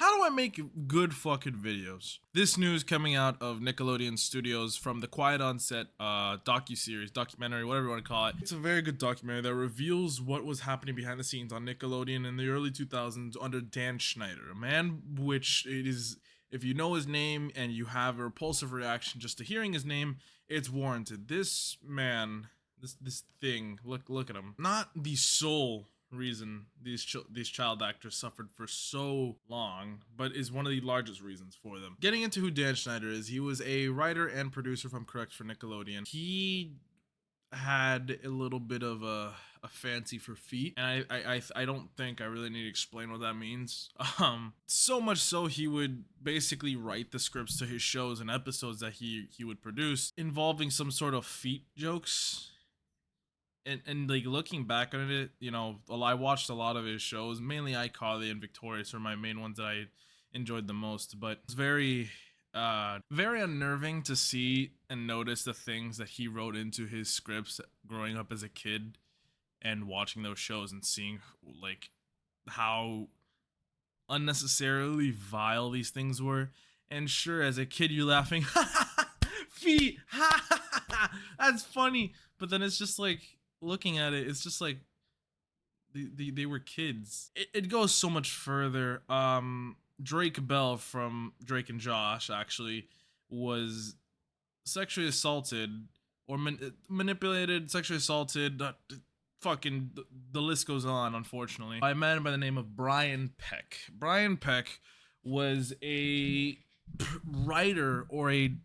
How do I make good fucking videos? This news coming out of Nickelodeon Studios from the Quiet on Set docuseries, documentary, whatever you want to call it. It's a very good documentary that reveals what was happening behind the scenes on Nickelodeon in the early 2000s under Dan Schneider, a man which it is, if you know his name and you have a repulsive reaction just to hearing his name, it's warranted. This man, this thing, look at him. Not the sole reason these child actors suffered for so long, but is one of the largest reasons for them. Getting into who Dan Schneider is, he was a writer and producer, if I'm correct, for Nickelodeon. He had a little bit of a fancy for feet, and I don't think I really need to explain what that means. So much so he would basically write the scripts to his shows and episodes that he would produce involving some sort of feet jokes. And like looking back on it, you know, I watched a lot of his shows, mainly iCarly and Victorious are my main ones that I enjoyed the most, but it's very unnerving to see and notice the things that he wrote into his scripts growing up as a kid and watching those shows and seeing like how unnecessarily vile these things were. And sure, as a kid you're laughing, feet, that's funny, but then it's just like, looking at it, it's just like they were kids. It goes so much further. Drake Bell from Drake and Josh actually was sexually assaulted or manipulated, sexually assaulted. Fucking the list goes on, unfortunately, by a man by the name of Brian Peck. Brian Peck was a writer or a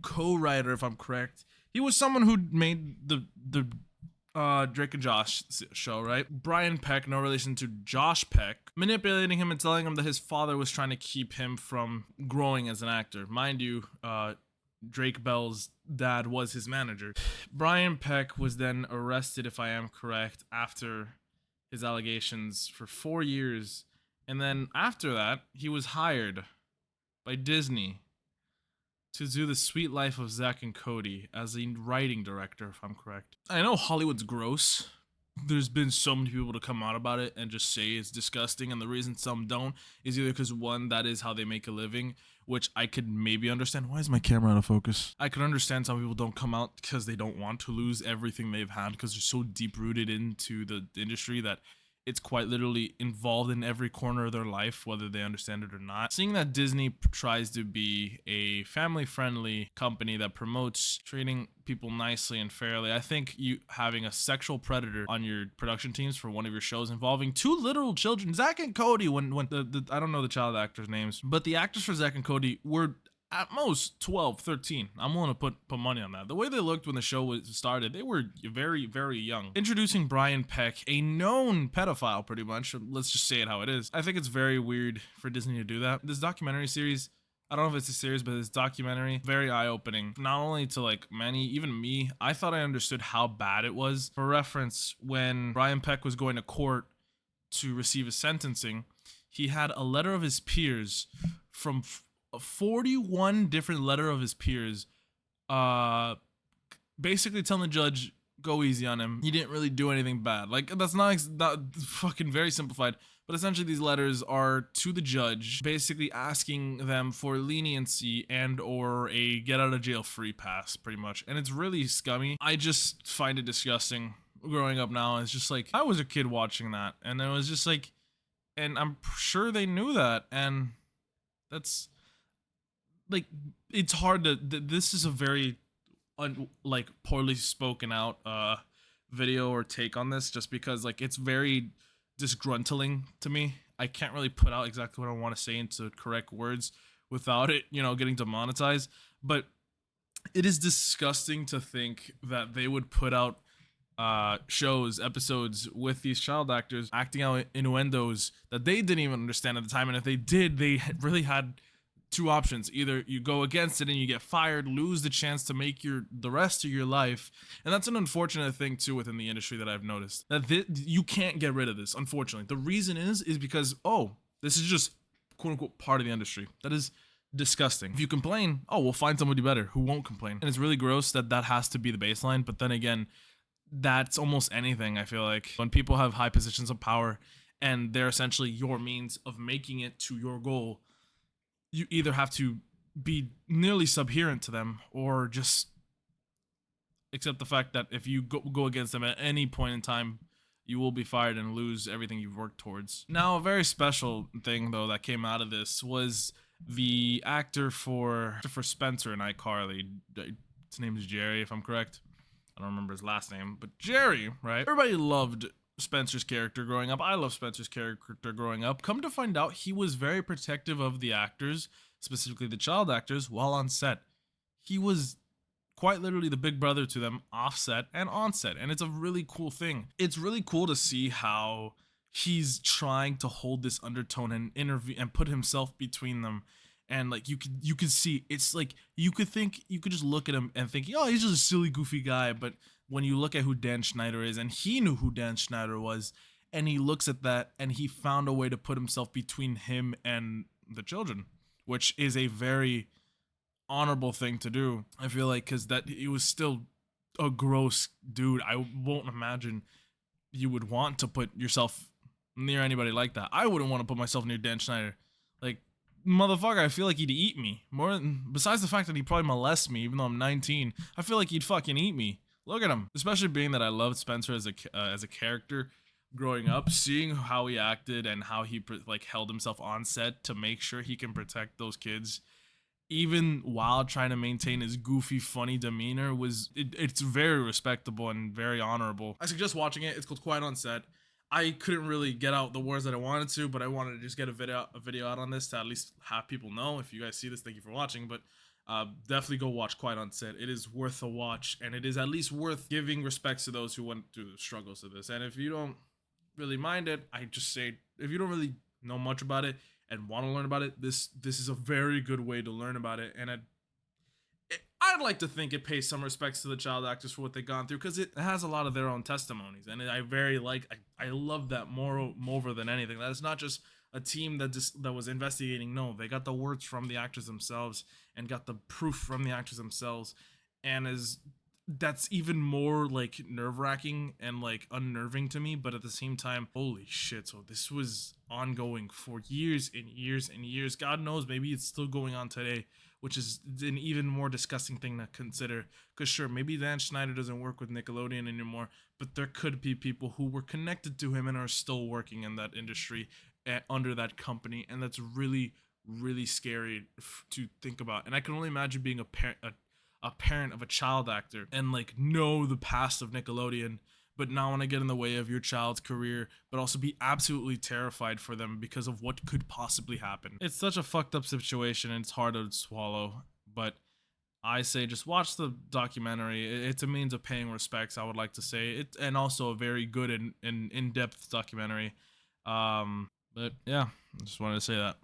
co-writer, if I'm correct. He was someone who made the Drake and Josh show, right? Brian Peck, no relation to Josh Peck, manipulating him and telling him that his father was trying to keep him from growing as an actor. Mind you, Drake Bell's dad was his manager. Brian Peck was then arrested, if I am correct, after his allegations for 4 years. And then after that, he was hired by Disney to do The Sweet Life of Zack and Cody as a writing director, if I'm correct. I know Hollywood's gross. There's been so many people to come out about it and just say it's disgusting, and the reason some don't is either because, one, that is how they make a living, which I could maybe understand. Why is my camera out of focus? I could understand some people don't come out because they don't want to lose everything they've had because they're so deep-rooted into the industry that it's quite literally involved in every corner of their life, whether they understand it or not. Seeing that Disney tries to be a family-friendly company that promotes treating people nicely and fairly, I think you having a sexual predator on your production teams for one of your shows involving 2 literal children, Zack and Cody, when the I don't know the child actors' names, but the actors for Zack and Cody were at most 12, 13. I'm willing to put money on that. The way they looked when the show was started, they were very, very young. Introducing Brian Peck, a known pedophile pretty much, let's just say it how it is. I think it's very weird for Disney to do that. This documentary series, I don't know if it's a series, but this documentary, very eye-opening. Not only to like many, even me, I thought I understood how bad it was. For reference, when Brian Peck was going to court to receive his sentencing, he had a letter of his peers from 41 different letter of his peers basically telling the judge go easy on him. He didn't really do anything bad. Like, that's not fucking very simplified, but essentially these letters are to the judge basically asking them for leniency and or a get out of jail free pass, pretty much. And it's really scummy. I just find it disgusting growing up now. It's just like, I was a kid watching that, and it was just like, and I'm sure they knew that, and that's like, it's hard to, this is a very like poorly spoken out video or take on this, just because like it's very disgruntling to me. I can't really put out exactly what I want to say into correct words without it, you know, getting demonetized, but it is disgusting to think that they would put out shows, episodes with these child actors acting out innuendos that they didn't even understand at the time, and if they did, they really had 2 options. Either you go against it and you get fired, lose the chance to make the rest of your life. And that's an unfortunate thing too within the industry that I've noticed, that you can't get rid of this, unfortunately. The reason is because, oh, this is just quote unquote part of the industry. That is disgusting. If you complain, oh, we'll find somebody better who won't complain. And it's really gross that has to be the baseline. But then again, that's almost anything. I feel like when people have high positions of power and they're essentially your means of making it to your goal. You either have to be nearly subherent to them or just accept the fact that if you go against them at any point in time, you will be fired and lose everything you've worked towards. Now, a very special thing though that came out of this was the actor for Spencer and iCarly. His name is Jerry, if I'm correct. I don't remember his last name, but Jerry, right? Everybody loved Spencer's character growing up. I love Spencer's character growing up. Come to find out, he was very protective of the actors, specifically the child actors, while on set. He was quite literally the big brother to them off set and on set, and it's a really cool thing. It's really cool to see how he's trying to hold this undertone and interview and put himself between them. And like you could see, it's like you could just look at him and think, oh, he's just a silly goofy guy. But when you look at who Dan Schneider is, and he knew who Dan Schneider was, and he looks at that and he found a way to put himself between him and the children, which is a very honorable thing to do, I feel like, because that he was still a gross dude. I won't imagine you would want to put yourself near anybody like that. I wouldn't want to put myself near Dan Schneider. Like, motherfucker, I feel like he'd eat me. More than, besides the fact that he'd probably molest me, even though I'm 19, I feel like he'd fucking eat me. Look at him. Especially being that I loved Spencer as a character growing up, seeing how he acted and how he like held himself on set to make sure he can protect those kids, even while trying to maintain his goofy, funny demeanor, it's very respectable and very honorable. I suggest watching it. It's called Quiet on Set. I couldn't really get out the words that I wanted to, but I wanted to just get a video out on this to at least have people know. If you guys see this, thank you for watching, but definitely go watch Quiet on Set. It is worth a watch, and it is at least worth giving respects to those who went through the struggles of this. And if you don't really mind it, I just say, if you don't really know much about it and want to learn about it, this is a very good way to learn about it. And I'd like to think it pays some respects to the child actors for what they've gone through, because it has a lot of their own testimonies, and I love that more than anything. That it's not just a team that was investigating. No, they got the words from the actors themselves and got the proof from the actors themselves, and that's even more like nerve-wracking and like unnerving to me. But at the same time, holy shit, so this was ongoing for years and years and years. God knows, maybe it's still going on today, which is an even more disgusting thing to consider. Because sure, maybe Dan Schneider doesn't work with Nickelodeon anymore, but there could be people who were connected to him and are still working in that industry under that company, and that's really, really scary to think about. And I can only imagine being a parent of a child actor and like know the past of Nickelodeon, but not want to get in the way of your child's career, but also be absolutely terrified for them because of what could possibly happen. It's such a fucked up situation, and it's hard to swallow, but I say just watch the documentary. It's a means of paying respects, I would like to say it, and also a very good and in-depth documentary. But yeah, I just wanted to say that.